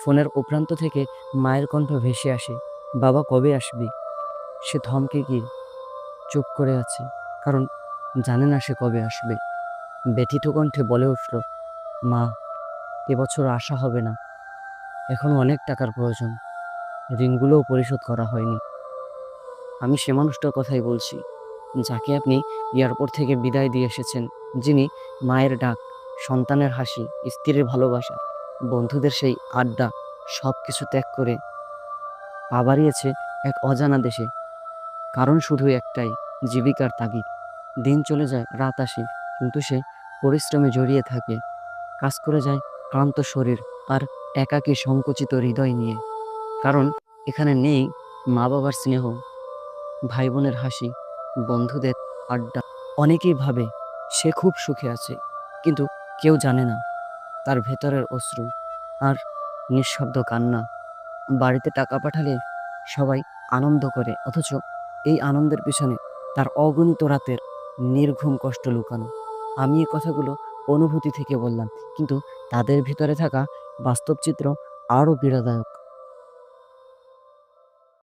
ফোনের ও প্রান্ত থেকে মায়ের কণ্ঠ ভেসে আসে, বাবা কবে আসবি? সে থমকে গিয়ে চুপ করে আছে, কারণ জানে না সে কবে আসবে। ব্যথিত কণ্ঠে বলে উঠল, মা, এবছর আসা হবে না, এখনো অনেক টাকার প্রয়োজন, ঋণগুলোও পরিশোধ করা হয়নি। আমি সে মানুষটার কথাই বলছি, যাকে আপনি এয়ারপোর্ট থেকে বিদায় দিয়ে এসেছেন, যিনি মায়ের ডাক, সন্তানের হাসি, স্ত্রীর ভালোবাসা, বন্ধুদের সেই আড্ডা সব কিছু ত্যাগ করে পা বাড়িয়েছে এক অজানা দেশে। কারণ শুধু একটাই, জীবিকার তাগিদ। দিন চলে যায়, রাত আসে, কিন্তু সে পরিশ্রমে জড়িয়ে থাকে, কাজ করে যায় ক্লান্ত শরীর আর একাকী সংকুচিত হৃদয় নিয়ে। কারণ এখানে নেই মা বাবার স্নেহ, ভাই বোনের হাসি, বন্ধুদের আড্ডা। অনেকেই ভাবে সে খুব সুখে আছে, কিন্তু কেউ জানে না তার ভেতরের অশ্রু আর নিঃশব্দ কান্না। বাড়িতে টাকা পাঠালে সবাই আনন্দ করে, অথচ এই আনন্দের পিছনে তার অগণিত রাতের নির্ঘুম কষ্ট লুকানো। আমি এই কথাগুলো অনুভূতি থেকে বললাম, কিন্তু তাদের ভিতরে থাকা বাস্তব চিত্র আরও পীড়াদায়ক।